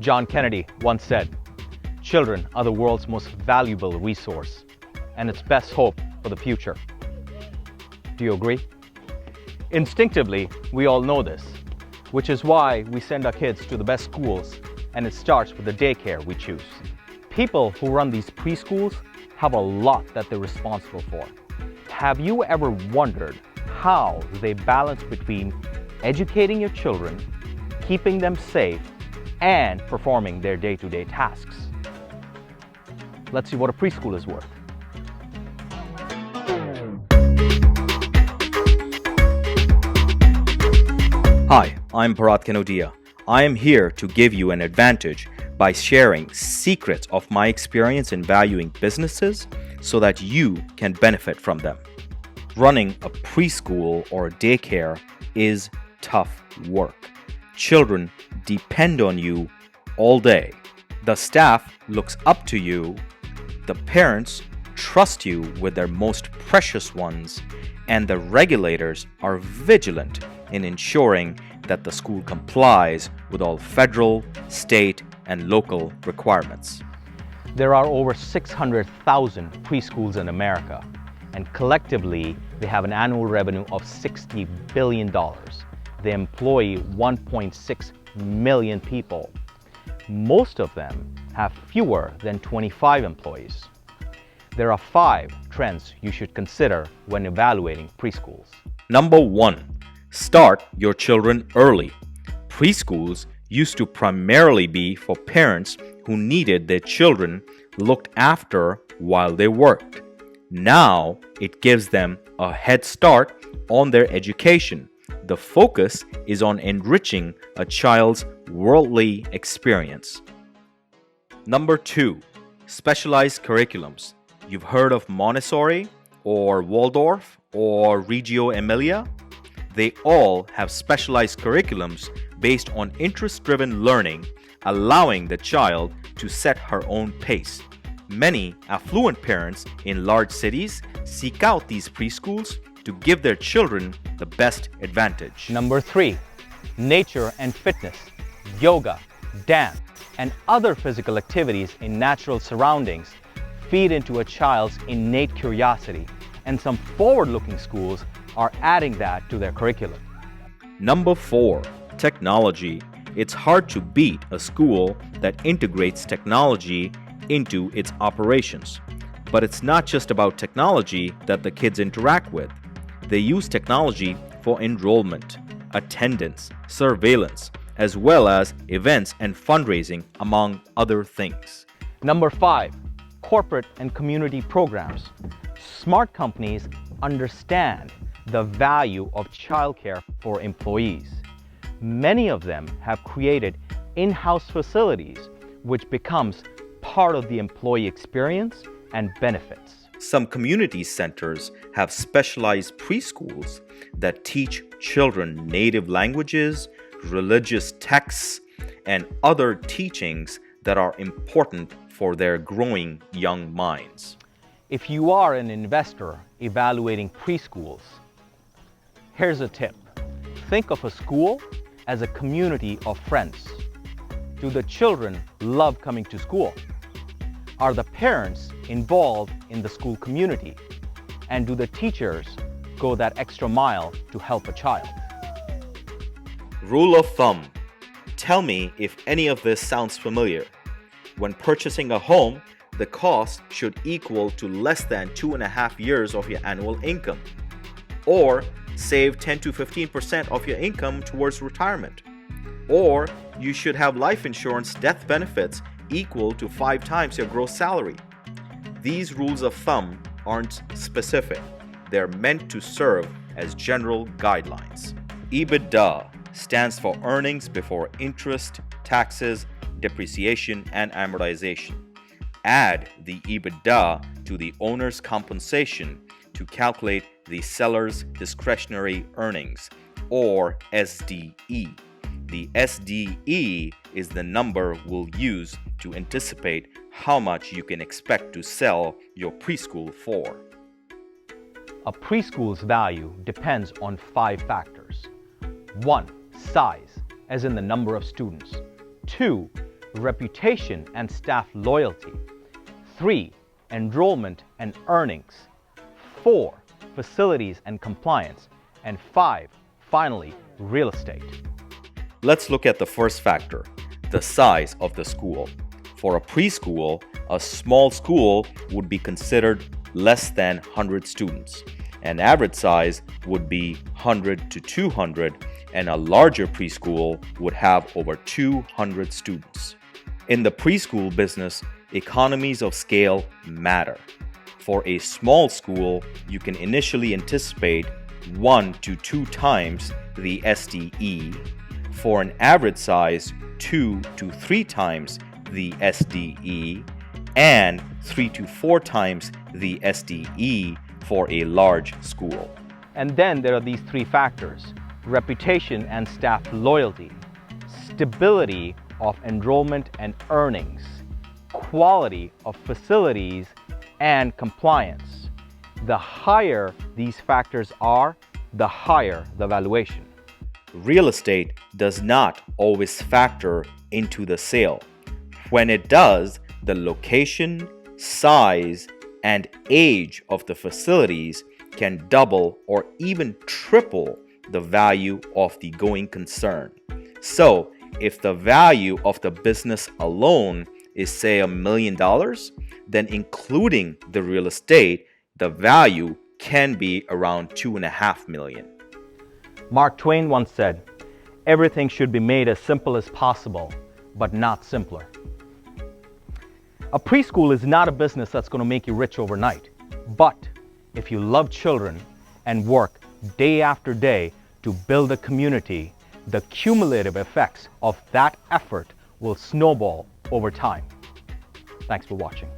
John Kennedy once said, "Children are the world's most valuable resource and its best hope for the future." Do you agree? Instinctively, we all know this, which is why we send our kids to the best schools, and it starts with the daycare we choose. People who run these preschools have a lot that they're responsible for. Have you ever wondered how they balance between educating your children, keeping them safe, and performing their day-to-day tasks? Let's see what a preschool is worth. Hi, I'm Bharat Kanodia. I am here to give you an advantage by sharing secrets of my experience in valuing businesses so that you can benefit from them. Running a preschool or a daycare is tough work. Children depend on you all day. The staff looks up to you. The parents trust you with their most precious ones, and the regulators are vigilant in ensuring that the school complies with all federal, state, and local requirements. There are over 600,000 preschools in America, and collectively they have an annual revenue of $60 billion. They employ 1.6 million people. Most of them have fewer than 25 employees. There are 5 trends you should consider when evaluating preschools. Number 1. Start your children early. Preschools used to primarily be for parents who needed their children looked after while they worked. Now it gives them a head start on their education. The focus is on enriching a child's worldly experience. Number 2. Specialized curriculums. You've heard of Montessori or Waldorf or Reggio Emilia? They all have specialized curriculums based on interest-driven learning, allowing the child to set her own pace. Many affluent parents in large cities seek out these preschools to give their children the best advantage. Number 3. Nature and fitness, yoga, dance, and other physical activities in natural surroundings feed into a child's innate curiosity, and some forward-looking schools are adding that to their curriculum. Number 4. Technology. It's hard to beat a school that integrates technology into its operations. But it's not just about technology that the kids interact with. They use technology for enrollment, attendance, surveillance, as well as events and fundraising, among other things. Number 5. Corporate and community programs. Smart companies understand the value of childcare for employees. Many of them have created in-house facilities, which becomes part of the employee experience and benefits. Some community centers have specialized preschools that teach children native languages, religious texts, and other teachings that are important for their growing young minds. If you are an investor evaluating preschools, here's a tip. Think of a school as a community of friends. Do the children love coming to school? Are the parents involved in the school community? And do the teachers go that extra mile to help a child? Rule of thumb. Tell me if any of this sounds familiar. When purchasing a home, the cost should equal to less than 2.5 years of your annual income. Or save 10 to 15% of your income towards retirement. Or you should have life insurance death benefits equal to 5 times your gross salary. These rules of thumb aren't specific. They're meant to serve as general guidelines. EBITDA stands for earnings before interest, taxes, depreciation, and amortization. Add the EBITDA to the owner's compensation to calculate the seller's discretionary earnings, or SDE. The SDE is the number we'll use to anticipate how much you can expect to sell your preschool for. A preschool's value depends on 5 factors. 1. Size, as in the number of students. 2. reputation and staff loyalty. 3, enrollment and earnings. 4, facilities and compliance. And 5, finally, real estate. Let's look at the first factor, the size of the school. For a preschool, a small school would be considered less than 100 students. An average size would be 100 to 200, and a larger preschool would have over 200 students. In the preschool business, economies of scale matter. For a small school, you can initially anticipate 1 to 2 times the SDE. For an average size, 2 to 3 times the SDE, and 3 to 4 times the SDE for a large school. And then there are these 3 factors: reputation and staff loyalty, stability of enrollment and earnings, quality of facilities, and compliance. The higher these factors are, the higher the valuation. Real estate does not always factor into the sale. When it does, the location, size, and age of the facilities can double or even triple the value of the going concern. So, if the value of the business alone is, say, $1 million, then including the real estate, the value can be around $2.5 million. Mark Twain once said, "Everything should be made as simple as possible, but not simpler." A preschool is not a business that's going to make you rich overnight. But if you love children and work day after day to build a community, the cumulative effects of that effort will snowball over time. Thanks for watching.